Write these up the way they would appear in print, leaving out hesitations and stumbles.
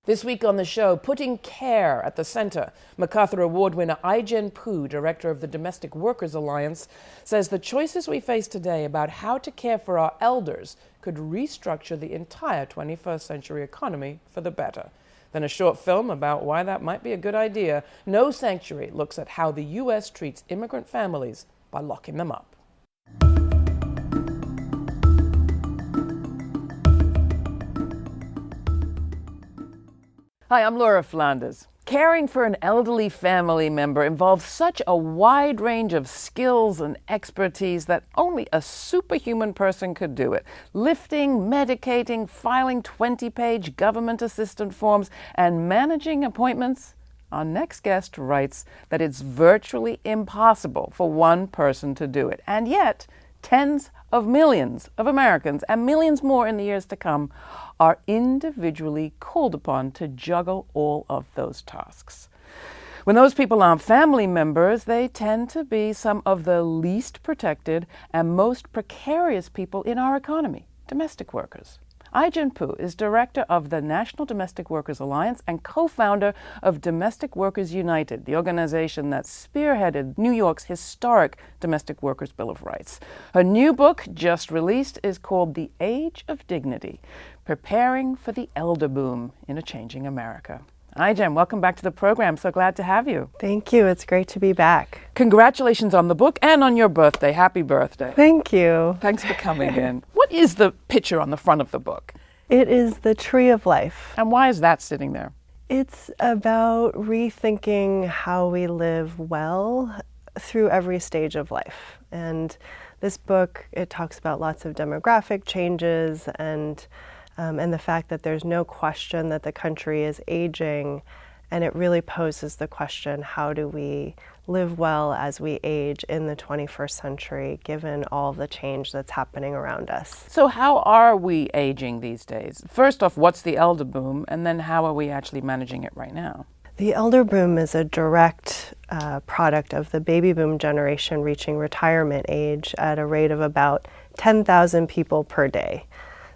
This week on the show, putting care at the center. MacArthur Award winner Ai-jen Poo, director of the Domestic Workers Alliance, says the choices we face today about how to care for our elders could restructure the entire 21st century economy for the better. Then a short film about why that might be a good idea. No Sanctuary looks at how the U.S. treats immigrant families by locking them up. Hi, I'm Laura Flanders. Caring for an elderly family member involves such a wide range of skills and expertise that only a superhuman person could do it. Lifting, medicating, filing 20-page government assistant forms, and managing appointments. Our next guest writes that it's virtually impossible for one person to do it. And yet, tens of millions of Americans, and millions more in the years to come, are individually called upon to juggle all of those tasks. When those people aren't family members, they tend to be some of the least protected and most precarious people in our economy, domestic workers. Ai-jen Poo is director of the National Domestic Workers Alliance and co-founder of Domestic Workers United, the organization that spearheaded New York's historic Domestic Workers Bill of Rights. Her new book, just released, is called The Age of Dignity: Preparing for the Elder Boom in a Changing America. Ai-jen, welcome back to the program. So glad to have you. Thank you. It's great to be back. Congratulations on the book and on your birthday. Happy birthday. Thank you. Thanks for coming in. What is the picture on the front of the book? It is the Tree of Life. And why is that sitting there? It's about rethinking how we live well through every stage of life. And this book, it talks about lots of demographic changes and the fact that there's no question that the country is aging, and it really poses the question, how do we live well as we age in the 21st century, given all the change that's happening around us? So how are we aging these days? First off, what's the elder boom, and then how are we actually managing it right now? The elder boom is a direct product of the baby boom generation reaching retirement age at a rate of about 10,000 people per day.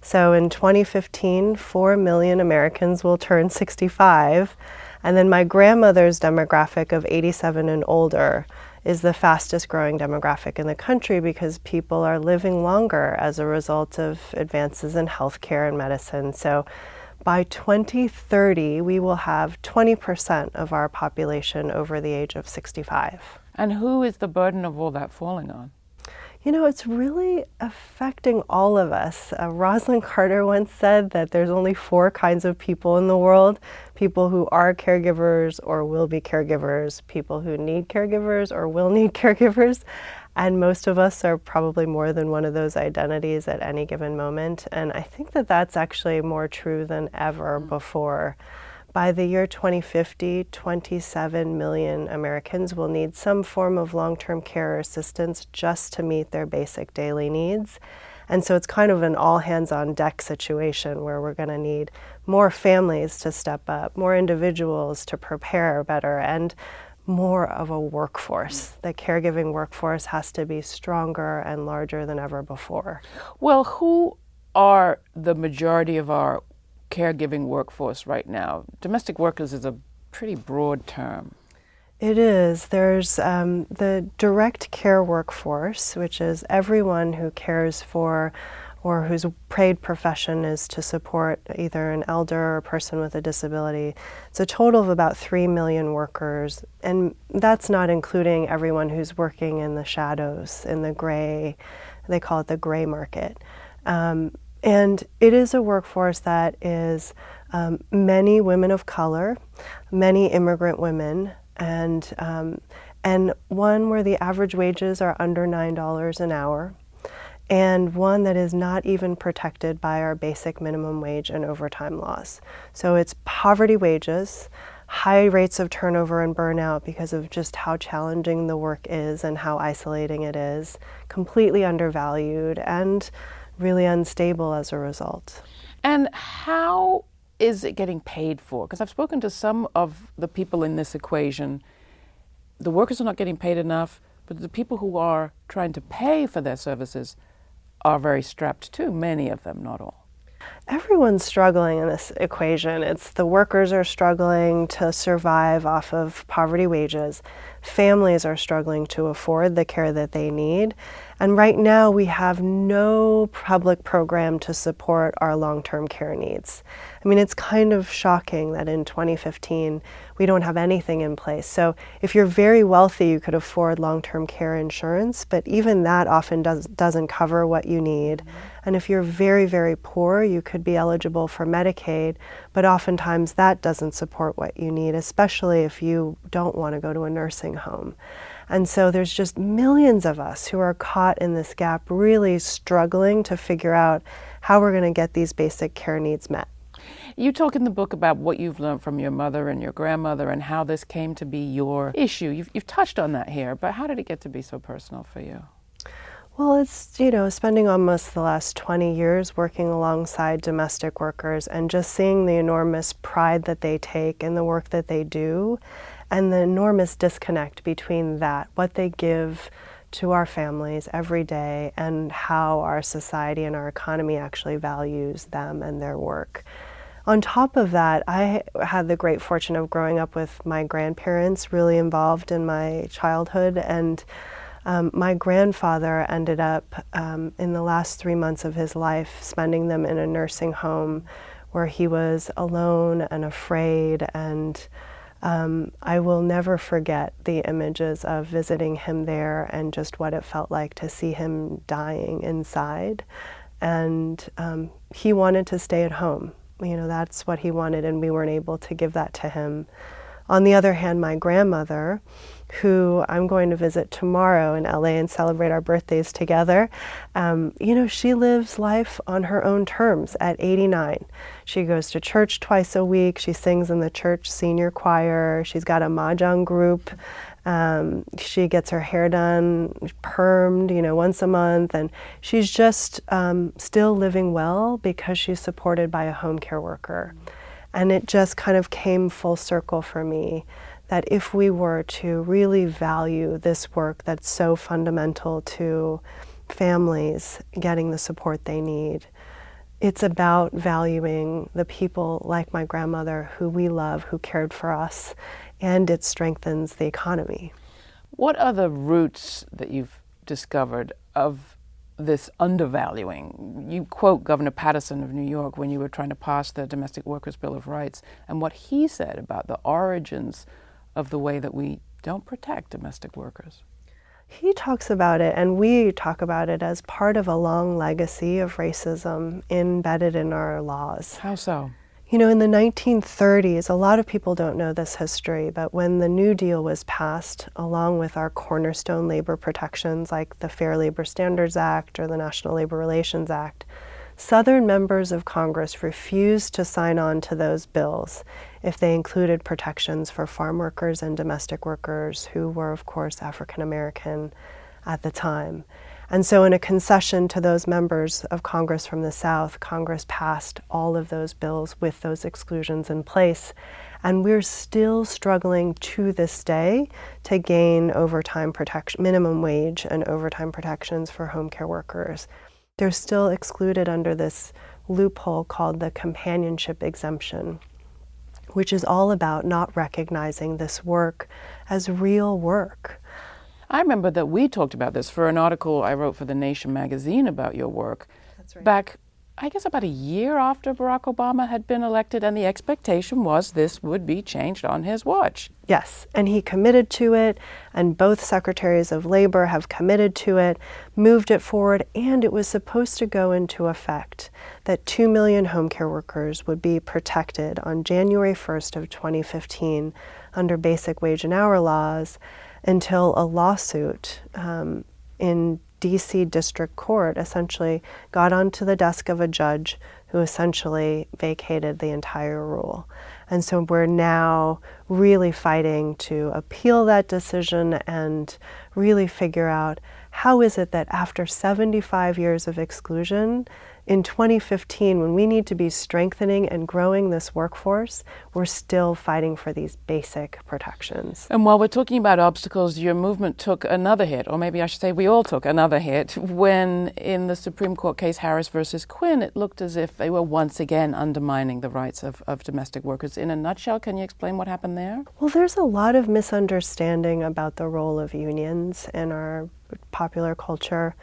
So in 2015, 4 million Americans will turn 65, and then my grandmother's demographic of 87 and older is the fastest growing demographic in the country because people are living longer as a result of advances in healthcare and medicine. So by 2030, we will have 20% of our population over the age of 65. And who is the burden of all that falling on? You know, it's really affecting all of us. Rosalind Carter once said that there's only 4 kinds of people in the world: people who are caregivers or will be caregivers, people who need caregivers or will need caregivers, and most of us are probably more than one of those identities at any given moment. And I think that that's actually more true than ever before. By the year 2050, 27 million Americans will need some form of long-term care or assistance just to meet their basic daily needs. And so it's kind of an all-hands-on-deck situation where we're going to need more families to step up, more individuals to prepare better, and more of a workforce. The caregiving workforce has to be stronger and larger than ever before. Well, who are the majority of our caregiving workforce right now? Domestic workers is a pretty broad term. It is. There's the direct care workforce, which is everyone who cares for or whose paid profession is to support either an elder or a person with a disability. It's a total of about 3 million workers, and that's not including everyone who's working in the shadows, in the gray, they call it the gray market. And it is a workforce that is many women of color, many immigrant women, and one where the average wages are under $9 an hour, and one that is not even protected by our basic minimum wage and overtime laws. So it's poverty wages, high rates of turnover and burnout because of just how challenging the work is and how isolating it is, completely undervalued, and really unstable as a result. And how is it getting paid for? Because I've spoken to some of the people in this equation. The workers are not getting paid enough, but the people who are trying to pay for their services are very strapped too, many of them, not all. Everyone's struggling in this equation. It's the workers are struggling to survive off of poverty wages. Families are struggling to afford the care that they need. And right now we have no public program to support our long-term care needs. I mean, it's kind of shocking that in 2015 we don't have anything in place. So if you're very wealthy, you could afford long-term care insurance, but even that often doesn't cover what you need. And if you're very, very poor, you could be eligible for Medicaid, but oftentimes that doesn't support what you need, especially if you don't want to go to a nursing home. And so there's just millions of us who are caught in this gap, really struggling to figure out how we're going to get these basic care needs met. You talk in the book about what you've learned from your mother and your grandmother and how this came to be your issue. You've touched on that here, but how did it get to be so personal for you? Well, it's, spending almost the last 20 years working alongside domestic workers and just seeing the enormous pride that they take in the work that they do and the enormous disconnect between that, what they give to our families every day, and how our society and our economy actually values them and their work. On top of that, I had the great fortune of growing up with my grandparents really involved in my childhood, and my grandfather ended up in the last 3 months of his life spending them in a nursing home where he was alone and afraid, and I will never forget the images of visiting him there and just what it felt like to see him dying inside. And he wanted to stay at home. That's what he wanted, and we weren't able to give that to him. On the other hand, my grandmother, who I'm going to visit tomorrow in LA and celebrate our birthdays together, she lives life on her own terms at 89. She goes to church twice a week. She sings in the church senior choir. She's got a mahjong group. She gets her hair done, permed, once a month, and she's just still living well because she's supported by a home care worker. And it just kind of came full circle for me that if we were to really value this work that's so fundamental to families getting the support they need, it's about valuing the people like my grandmother who we love, who cared for us, and it strengthens the economy. What are the roots that you've discovered of this undervaluing? You quote Governor Patterson of New York when you were trying to pass the Domestic Workers' Bill of Rights and what he said about the origins of the way that we don't protect domestic workers. He talks about it, and we talk about it, as part of a long legacy of racism embedded in our laws. How so? In the 1930s, a lot of people don't know this history, but when the New Deal was passed, along with our cornerstone labor protections like the Fair Labor Standards Act or the National Labor Relations Act, Southern members of Congress refused to sign on to those bills if they included protections for farm workers and domestic workers who were, of course, African American at the time. And so in a concession to those members of Congress from the South, Congress passed all of those bills with those exclusions in place. And we're still struggling to this day to gain overtime protection, minimum wage and overtime protections for home care workers. They're still excluded under this loophole called the companionship exemption, which is all about not recognizing this work as real work. I remember that we talked about this for an article I wrote for The Nation magazine about your work. That's right. Back, I guess, about a year after Barack Obama had been elected, and the expectation was this would be changed on his watch. Yes, and he committed to it, and both secretaries of labor have committed to it, moved it forward, and it was supposed to go into effect that 2 million home care workers would be protected on January 1st of 2015 under basic wage and hour laws, until a lawsuit in D.C. District Court essentially got onto the desk of a judge who essentially vacated the entire rule. And so we're now really fighting to appeal that decision and really figure out how is it that after 75 years of exclusion, in 2015, when we need to be strengthening and growing this workforce, we're still fighting for these basic protections. And while we're talking about obstacles, your movement took another hit, or maybe I should say we all took another hit, when in the Supreme Court case Harris versus Quinn, it looked as if they were once again undermining the rights of domestic workers. In a nutshell, can you explain what happened there? Well, there's a lot of misunderstanding about the role of unions in our popular culture.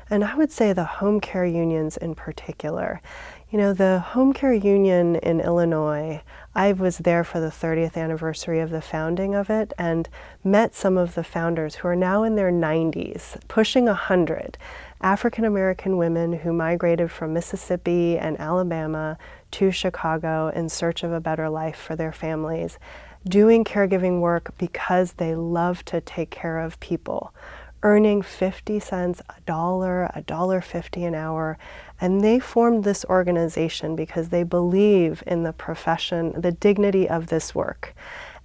And I would say the home care unions in particular. You know, the home care union in Illinois, I was there for the 30th anniversary of the founding of it and met some of the founders who are now in their 90s, pushing 100, African American women who migrated from Mississippi and Alabama to Chicago in search of a better life for their families, doing caregiving work because they love to take care of people, earning 50 cents, $1.50 an hour. And they formed this organization because they believe in the profession, the dignity of this work.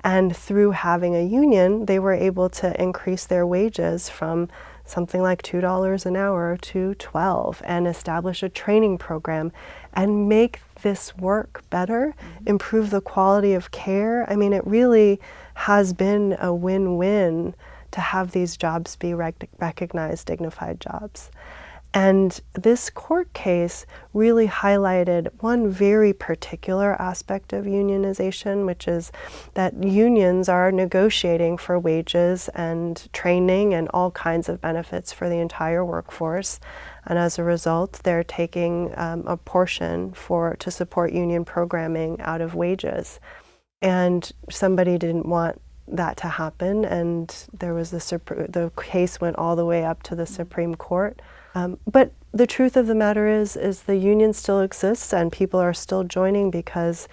And through having a union, they were able to increase their wages from something like $2 an hour to $12 and establish a training program and make this work better, improve the quality of care. I mean, it really has been a win-win to have these jobs be recognized, dignified jobs. And this court case really highlighted one very particular aspect of unionization, which is that unions are negotiating for wages and training and all kinds of benefits for the entire workforce. And as a result, they're taking a portion to support union programming out of wages. And somebody didn't want that to happen, and there was the case went all the way up to the Supreme Court. But the truth of the matter is the union still exists, and people are still joining because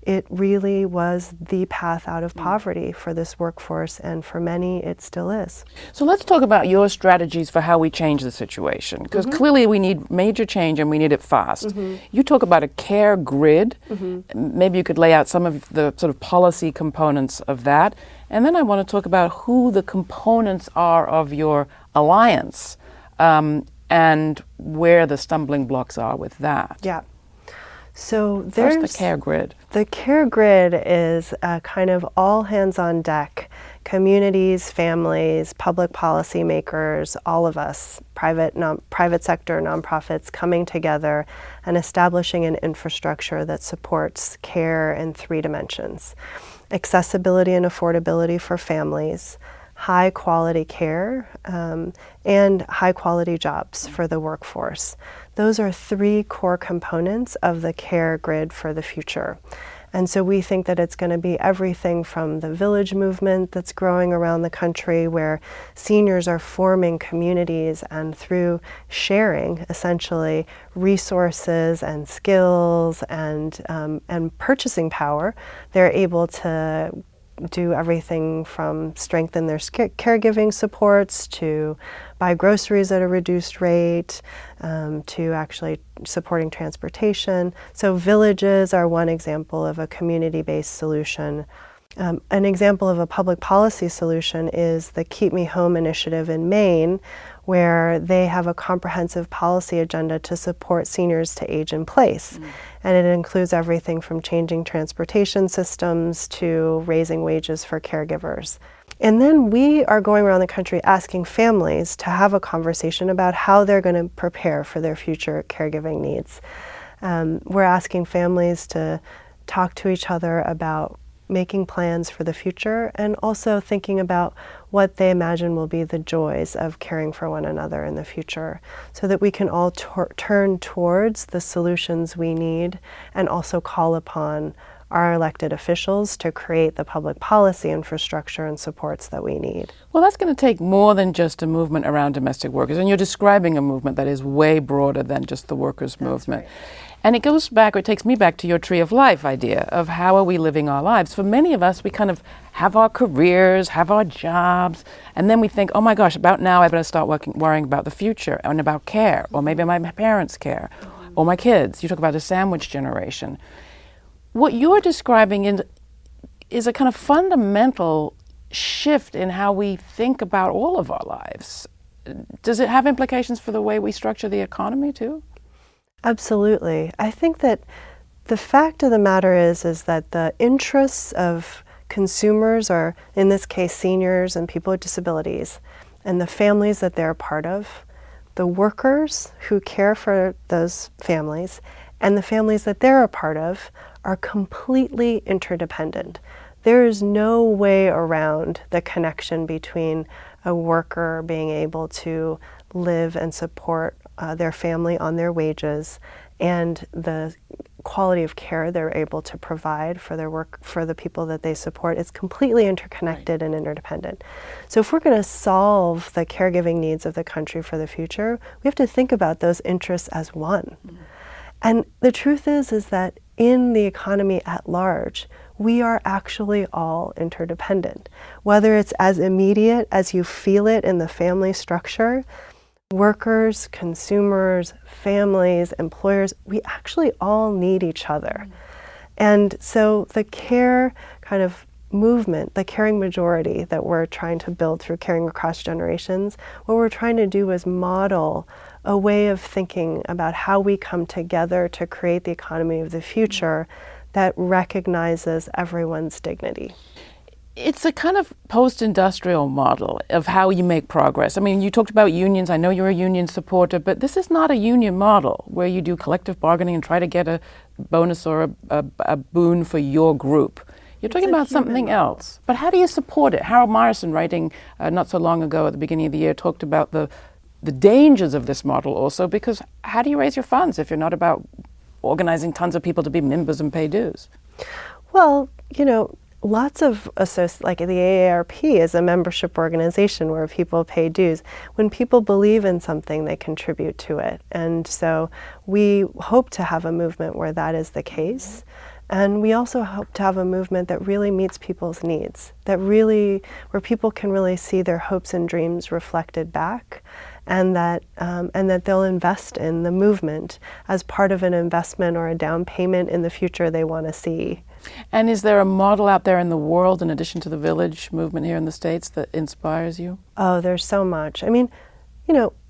it really was the path out of poverty for this workforce, and for many, it still is. So let's talk about your strategies for how we change the situation, because clearly we need major change and we need it fast. You talk about a care grid. Maybe you could lay out some of the sort of policy components of that. And then I want to talk about who the components are of your alliance and where the stumbling blocks are with that. Yeah. So there's First, the care grid. The care grid is a kind of all hands on deck. Communities, families, public policy makers, all of us, private sector, nonprofits coming together and establishing an infrastructure that supports care in 3 dimensions. Accessibility and affordability for families, high quality care, and high quality jobs for the workforce. Those are 3 core components of the care grid for the future. And so we think that it's going to be everything from the village movement that's growing around the country, where seniors are forming communities and through sharing essentially resources and skills and purchasing power, they're able to do everything from strengthen their caregiving supports to buy groceries at a reduced rate, to actually supporting transportation. So villages are one example of a community-based solution. An example of a public policy solution is the Keep Me Home initiative in Maine, where they have a comprehensive policy agenda to support seniors to age in place. And it includes everything from changing transportation systems to raising wages for caregivers. And then we are going around the country asking families to have a conversation about how they're going to prepare for their future caregiving needs. We're asking families to talk to each other about making plans for the future and also thinking about what they imagine will be the joys of caring for one another in the future, so that we can all turn towards the solutions we need and also call upon our elected officials to create the public policy infrastructure and supports that we need. Well, that's going to take more than just a movement around domestic workers, and you're describing a movement that is way broader than just the workers' movement. Right. And it goes back, or it takes me back to your tree of life idea of how are we living our lives. For many of us, we kind of have our careers, have our jobs, and then we think, oh my gosh, about now I better start worrying about the future and about care, or maybe my parents' care, or my kids. You talk about a sandwich generation. What you're describing is a kind of fundamental shift in how we think about all of our lives. Does it have implications for the way we structure the economy too? Absolutely. I think that the fact of the matter is that the interests of consumers, or in this case seniors and people with disabilities, and the families that they're a part of, the workers who care for those families, and the families that they're a part of are completely interdependent. There is no way around the connection between a worker being able to live and support their family on their wages and the quality of care they're able to provide for their work, for the people that they support. It's completely interconnected and interdependent. So if we're going to solve the caregiving needs of the country for the future, we have to think about those interests as one. Mm-hmm. And the truth is that in the economy at large, we are actually all interdependent. Whether it's as immediate as you feel it in the family structure, workers, consumers, families, employers, we actually all need each other. Mm-hmm. And so the care kind of movement, the caring majority that we're trying to build through Caring Across Generations, what we're trying to do is model a way of thinking about how we come together to create the economy of the future that recognizes everyone's dignity. It's a kind of post-industrial model of how you make progress. I mean, you talked about unions. I know you're a union supporter, but this is not a union model where you do collective bargaining and try to get a bonus or a boon for your group. You're talking about something else. But how do you support it? Harold Morrison, writing not so long ago at the beginning of the year, talked about the dangers of this model also, because how do you raise your funds if you're not about organizing tons of people to be members and pay dues? Well, lots of like the AARP is a membership organization where people pay dues. When people believe in something, they contribute to it. And so we hope to have a movement where that is the case. And we also hope to have a movement that really meets people's needs, where people can really see their hopes and dreams reflected back, and that they'll invest in the movement as part of an investment or a down payment in the future they want to see. And is there a model out there in the world, in addition to the Village movement here in the States, that inspires you? Oh, there's so much. I mean,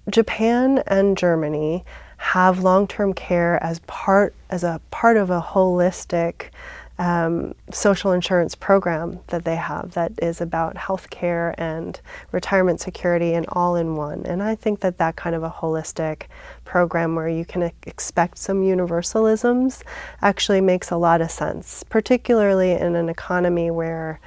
Japan and Germany have long-term care as a part of a holistic social insurance program that they have that is about health care and retirement security and all in one. And I think that kind of a holistic program where you can expect some universalisms actually makes a lot of sense, particularly in an economy where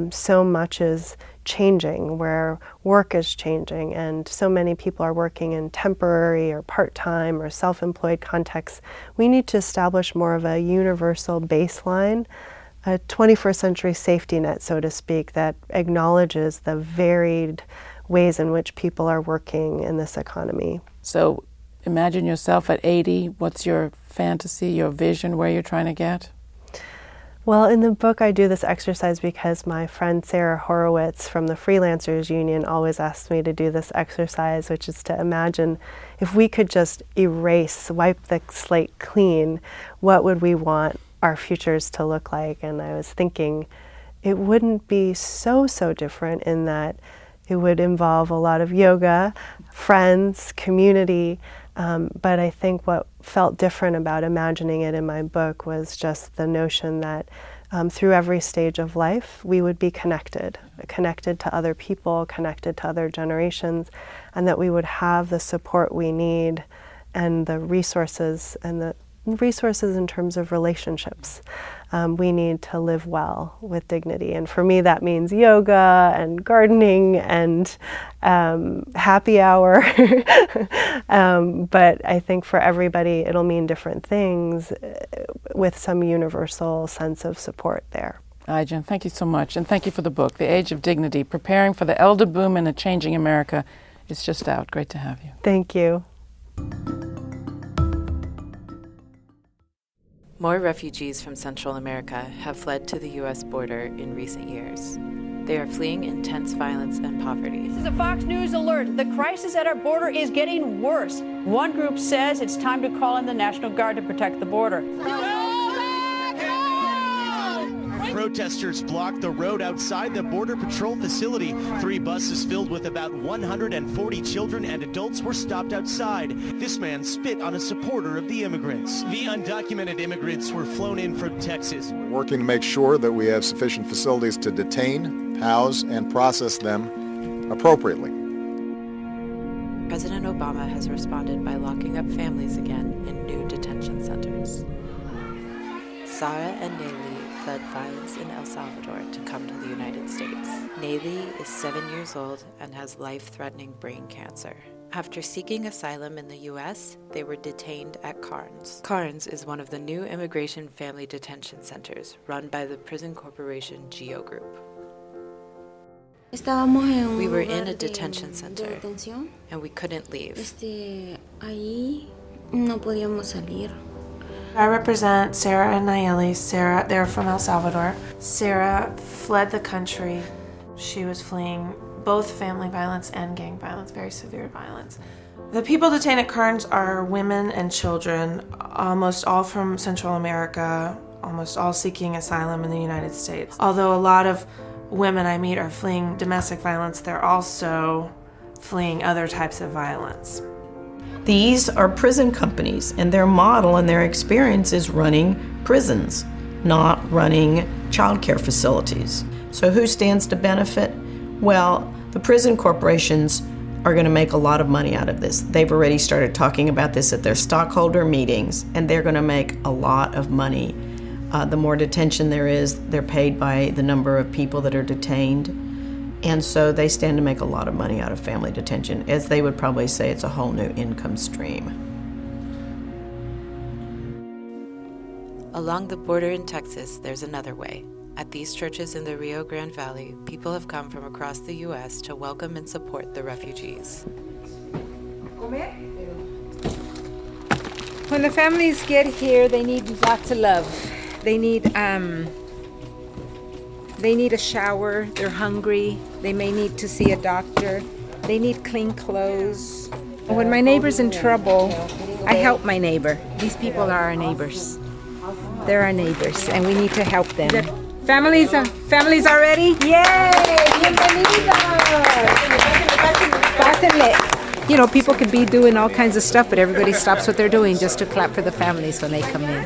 so much is changing, where work is changing, and so many people are working in temporary or part-time or self-employed contexts. We need to establish more of a universal baseline, a 21st century safety net, so to speak, that acknowledges the varied ways in which people are working in this economy. So imagine yourself at 80. What's your fantasy, your vision, where you're trying to get? Well, in the book, I do this exercise because my friend Sarah Horowitz from the Freelancers Union always asks me to do this exercise, which is to imagine if we could just wipe the slate clean, what would we want our futures to look like? And I was thinking it wouldn't be so different in that it would involve a lot of yoga, friends, community, but I think what felt different about imagining it in my book was just the notion that through every stage of life, we would be connected to other people, connected to other generations, and that we would have the support we need and the resources in terms of relationships. We need to live well with dignity. And for me, that means yoga and gardening and happy hour. But I think for everybody, it'll mean different things with some universal sense of support there. Jen, thank you so much. And thank you for the book, The Age of Dignity, Preparing for the Elder Boom in a Changing America. It's just out. Great to have you. Thank you. More refugees from Central America have fled to the U.S. border in recent years. They are fleeing intense violence and poverty. This is a Fox News alert. The crisis at our border is getting worse. One group says it's time to call in the National Guard to protect the border. Protesters blocked the road outside the Border Patrol facility. 3 buses filled with about 140 children and adults were stopped outside. This man spit on a supporter of the immigrants. The undocumented immigrants were flown in from Texas. We're working to make sure that we have sufficient facilities to detain, house, and process them appropriately. President Obama has responded by locking up families again in new detention centers. Sarah and Nayli fled violence in El Salvador to come to the United States. Nayli is 7 years old and has life-threatening brain cancer. After seeking asylum in the U.S., they were detained at Carnes. Carnes is one of the new immigration family detention centers run by the prison corporation GEO Group. We were in a detention center, and we couldn't leave. I represent Sarah and Nayeli. Sarah, they're from El Salvador. Sarah fled the country. She was fleeing both family violence and gang violence, very severe violence. The people detained at Carnes are women and children, almost all from Central America, almost all seeking asylum in the United States. Although a lot of women I meet are fleeing domestic violence, they're also fleeing other types of violence. These are prison companies, and their model and their experience is running prisons, not running child care facilities. So who stands to benefit? Well, the prison corporations are going to make a lot of money out of this. They've already started talking about this at their stockholder meetings, and they're going to make a lot of money. The more detention there is, they're paid by the number of people that are detained. And so they stand to make a lot of money out of family detention. As they would probably say, it's a whole new income stream. Along the border in Texas, there's another way. At these churches in the Rio Grande Valley, people have come from across the U.S. to welcome and support the refugees. When the families get here, they need lots of love. They need a shower, they're hungry, they may need to see a doctor, they need clean clothes. When my neighbor's in trouble, I help my neighbor. These people are our neighbors. They're our neighbors, and we need to help them. Families are ready? Yay! Bienvenidos! You know, people could be doing all kinds of stuff, but everybody stops what they're doing just to clap for the families when they come in.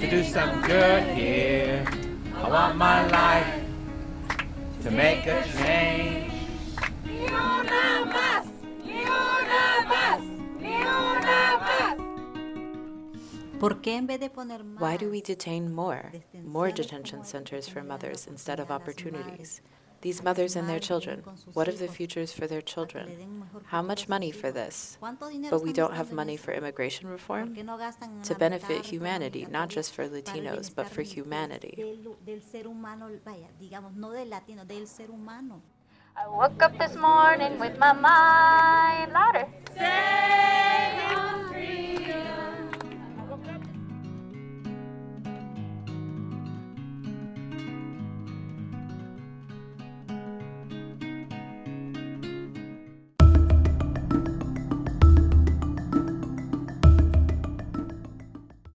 To do some good here. I want my life to make a change. Why do we detain more detention centers for mothers instead of opportunities? These mothers and their children, what of the futures for their children? How much money for this? But we don't have money for immigration reform? To benefit humanity, not just for Latinos, but for humanity. I woke up this morning with my mind louder.